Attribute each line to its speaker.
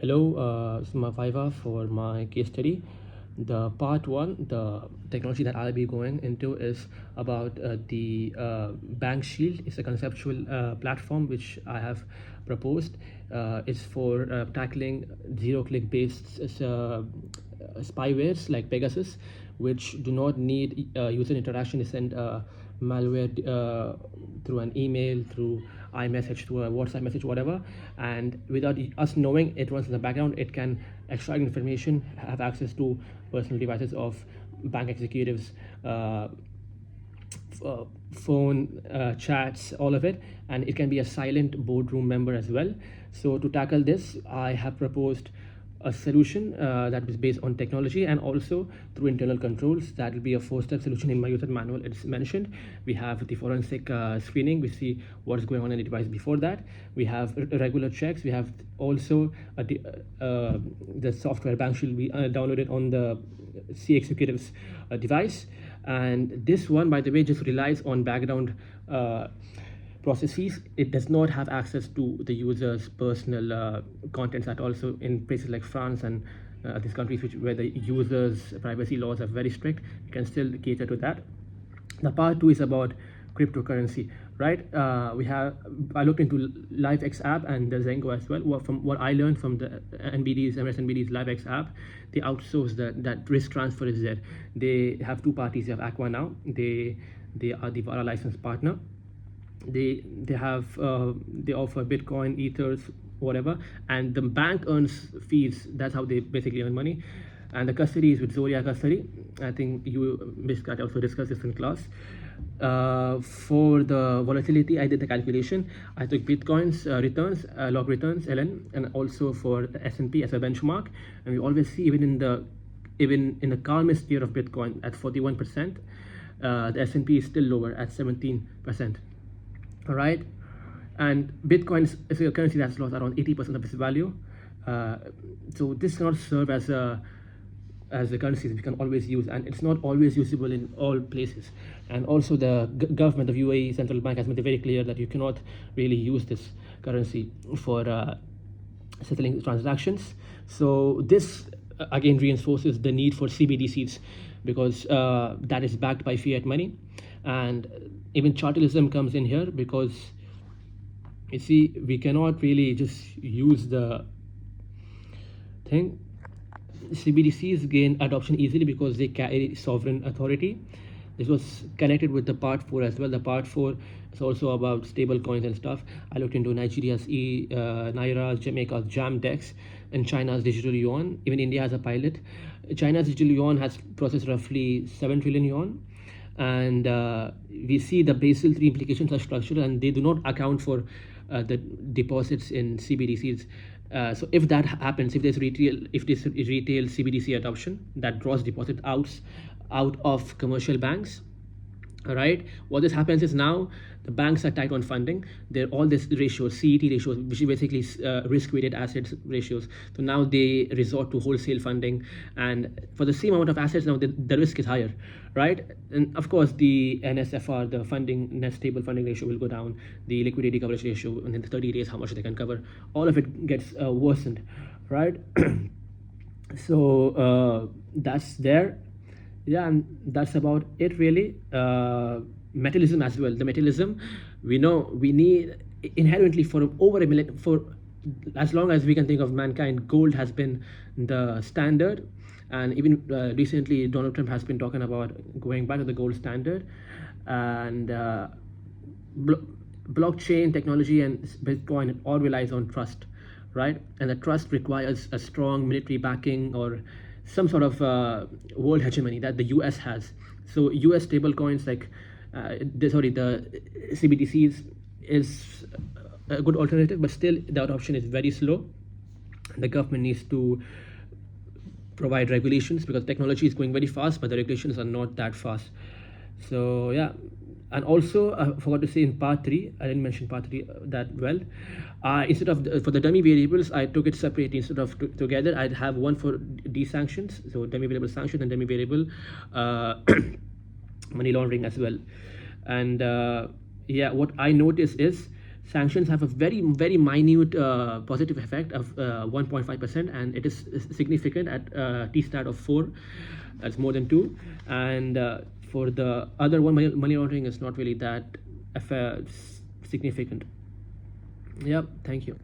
Speaker 1: Hello, this is my Viva for my case study. The part one, the technology that I'll be going into is about the Bank Shield. It's a conceptual platform which I have proposed. It's for tackling zero-click based spywares like Pegasus, which do not need user interaction to send malware through an email, through iMessage, through a WhatsApp message, whatever, and without us knowing, it runs in the background. It can extract information, have access to personal devices of bank executives, phone chats, all of it, and it can be a silent boardroom member as well. So to tackle this, I have proposed a solution that is based on technology and also through internal controls. That will be a 4-step solution. In my user manual it's mentioned. We have the forensic screening. We see what's going on in the device before that. We have regular checks. We have also the software Bank Shield we downloaded on the C executive's device, and this one, by the way, just relies on background processes. It does not have access to the user's personal contents at all. So in places like France and these countries where the users' privacy laws are very strict, you can still cater to that. The part two is about cryptocurrency, right? I looked into LiveX app and the Zengo as well. From what I learned from the MSNBD's LiveX app, they outsource that risk transfer is there. They have two parties. You have Aqua now. They are the VARA licensed partner. They offer Bitcoin, Ethers, whatever, and the bank earns fees. That's how they basically earn money. And the custody is with Zoria Custody. I think you, Ms. Kat, also discussed this in class. For the volatility, I did the calculation. I took Bitcoin's returns, log returns, LN, and also for the S&P as a benchmark. And we always see even in the calmest year of Bitcoin at 41%, the S&P is still lower at 17%. All right, and Bitcoin is a currency that's lost around 80% of its value. So this cannot serve as a currency that we can always use, and it's not always usable in all places. And also the government of UAE Central Bank has made it very clear that you cannot really use this currency for settling transactions. So this again reinforces the need for CBDCs, because that is backed by fiat money. And even chartalism comes in here, because you see we cannot really just use the thing. CBDCs gain adoption easily because they carry sovereign authority. This was connected with the part 4 as well. The part 4 is also about stable coins and stuff. I looked into Nigeria's Naira, Jamaica's JAMDEX, and China's digital yuan. Even India has a pilot. China's digital yuan has processed roughly 7 trillion yuan. And we see the Basel III implications are structural, and they do not account for the deposits in CBDCs. So if that happens, if this retail CBDC adoption that draws deposit out of commercial banks, all right, what this happens is now the banks are tight on funding. They're all this ratios, CET ratios, which is basically risk-weighted assets ratios. So now they resort to wholesale funding, and for the same amount of assets, now the risk is higher, right? And of course, the NSFR, the net stable funding ratio, will go down. The liquidity coverage ratio, and in the 30 days, how much they can cover, all of it gets worsened, right? So that's there. Yeah, and that's about it really. Metallism as well. The metallism, we know we need inherently for over a million, for as long as we can think of mankind, gold has been the standard. And even recently Donald Trump has been talking about going back to the gold standard. And blockchain technology and Bitcoin all relies on trust, right? And the trust requires a strong military backing or some sort of world hegemony that the US has. So US stable coins like the CBDCs is a good alternative, but still the adoption is very slow. The government needs to provide regulations, because technology is going very fast, but the regulations are not that fast. So yeah. And also, I forgot to say in part 3, I didn't mention part 3 that well. Instead of for the dummy variables, I took it separately. Instead of together, I'd have one for D-sanctions, so dummy variable sanction and dummy variable money laundering as well. And yeah, what I notice is, Sanctions have a very minute positive effect of 1.5%, and it is significant at T-stat of 4. That's more than 2. And for the other one, money laundering is not really that significant. Yep, thank you.